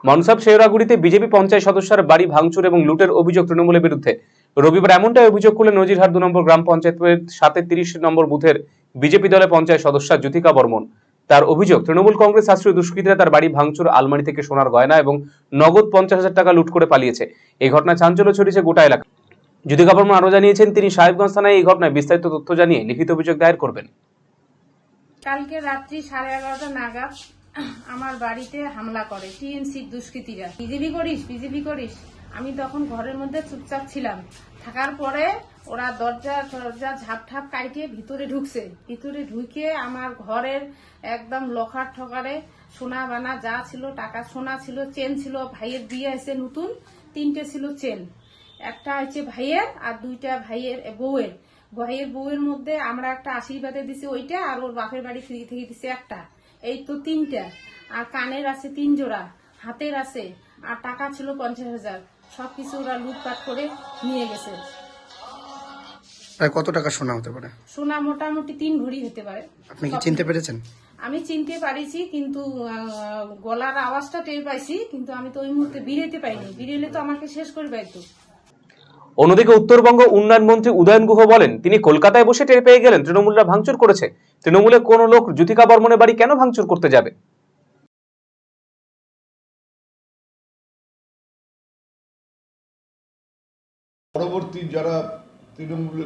মনসাব শেওড়াগুড়িতে BJP panchayat সদস্যের বাড়ি ভাঙচুর এবং লুটের অভিযোগ তৃণমূলের বিরুদ্ধে। রবিবার এমনটাই অভিযোগ করলেন নজিরহাট 2 নম্বর গ্রাম পঞ্চায়েতের 37 নম্বর বুথের বিজেপি দলের পঞ্চায়েত সদস্য জ্যোতিকা বর্মন। তার অভিযোগ, তৃণমূল কংগ্রেস আশ্রয় দুষ্কৃতীরা তার বাড়ি ভাঙচুর, আলমারি থেকে সোনার গয়না এবং নগদ 50,000 টাকা লুট করে পালিয়েছে। এই ঘটনায় চাঞ্চল্য ছড়িয়েছে গোটা এলাকা। জ্যোতিকা বর্মন আরো জানিয়েছেন, তিনি সাহেবগঞ্জ থানায় এই ঘটনায় বিস্তারিত তথ্য জানিয়ে লিখিত অভিযোগ দায়ের করবেন। কালকে রাত্রি 11:30 নাগাদ আমার বাড়িতে হামলা করে টিএমসি দুষ্কৃতীরা। বিজেপি করিস। আমি তখন ঘরের মধ্যে চুপচাপ ছিলাম। থাকার পরে ওরা দরজা ঝাপঠাপ কাটিয়ে ভিতরে ঢুকে আমার ঘরের একদম লকার ঠকারে সোনা বানা যা ছিল, টাকা সোনা ছিল, চেন ছিল, ভাইয়ের বিয়ে আছে নতুন 3টে ছিল চেন, একটা হচ্ছে ভাইয়ের আর 2টা বউয়ের মধ্যে আমরা একটা আশীর্বাদে দিছি ওইটা, আর ওর বাপের বাড়ি ফিরে থেকে দিছে একটা, এই তো 3টা। আর কানের আছে 3 জোড়া, হাতের আছে, আর টাকা ছিল 50,000। সবকিছু ওরা লুটপাট করে নিয়ে গেছে। প্রায় কত টাকা সোনা হতে পারে? সোনা মোটামুটি 3 ভরি হতে পারে। আপনি কি চিনতে পেরেছেন? আমি চিনতে পারিছি, কিন্তু গলার আওয়াজটা টের পাইছি, কিন্তু আমি তো ওই মুহূর্তে বিরেতে পাইনি। বিরেলে তো আমাকে শেষ করে পাইতো। অন্যদিকে উত্তরবঙ্গ উন্নয়ন মন্ত্রী উদয়ন গুহ বলেন, তিনি কলকাতায় বসে টের পেয়ে গেলেন তৃণমূলরা ভাঙচুর করেছে। তৃণমূলের কোন লোক জ্যোতিকা বর্মনের বাড়ি কেন ভাঙচুর করতে যাবে? পরবর্তী যারা তৃণমূল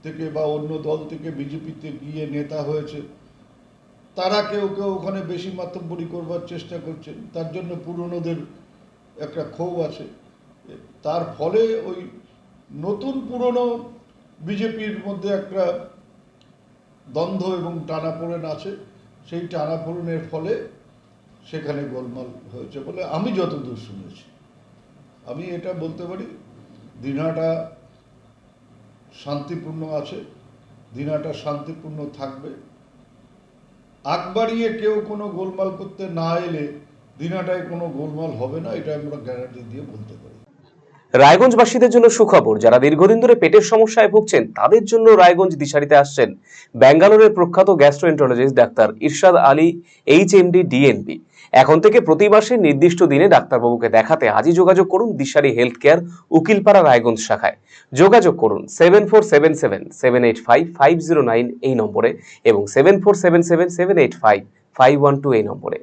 থেকে বা অন্য দল থেকে বিজেপিতে গিয়ে নেতা হয়েছে, তারা কেউ ওখানে বেশি মাতব্বরি করবার চেষ্টা করছেন। তার জন্য পুরনোদের একটা ক্ষোভ আছে। তার ফলে ওই নতুন পুরনো বিজেপির মধ্যে একটা দ্বন্দ্ব এবং টানাপোড়েন আছে। সেই টানাপোড়েনের ফলে সেখানে গোলমাল হয়েছে বলে আমি যতদূর শুনেছি। আমি এটা বলতে পারি, দিনহাটা শান্তিপূর্ণ আছে, দিনহাটা শান্তিপূর্ণ থাকবে। আগ বাড়িয়ে কেউ কোনো গোলমাল করতে না এলে দিনহাটায় কোনো গোলমাল হবে না, এটা আমরা গ্যারান্টি দিয়ে বলতে পারি। রায়গঞ্জবাসীদের জন্য সুখবর, যারা দীর্ঘদিন ধরে পেটের সমস্যায় ভুগছেন তাদের জন্য রায়গঞ্জ দিশারিতে আসছেন ব্যাঙ্গালোরের প্রখ্যাত গ্যাস্ট্রোএন্টারোলজিস্ট ডাক্তার ইরশাদ আলী, এইচএমডি, ডিএনবি। এখন থেকে প্রতি মাসে নির্দিষ্ট দিনে ডাক্তারবাবুকে দেখাতে আজই যোগাযোগ করুন দিশারি হেলথ কেয়ার, উকিলপাড়া, রায়গঞ্জ শাখায়। যোগাযোগ করুন 7477785509 এই নম্বরে এবং 7477785512 এই নম্বরে।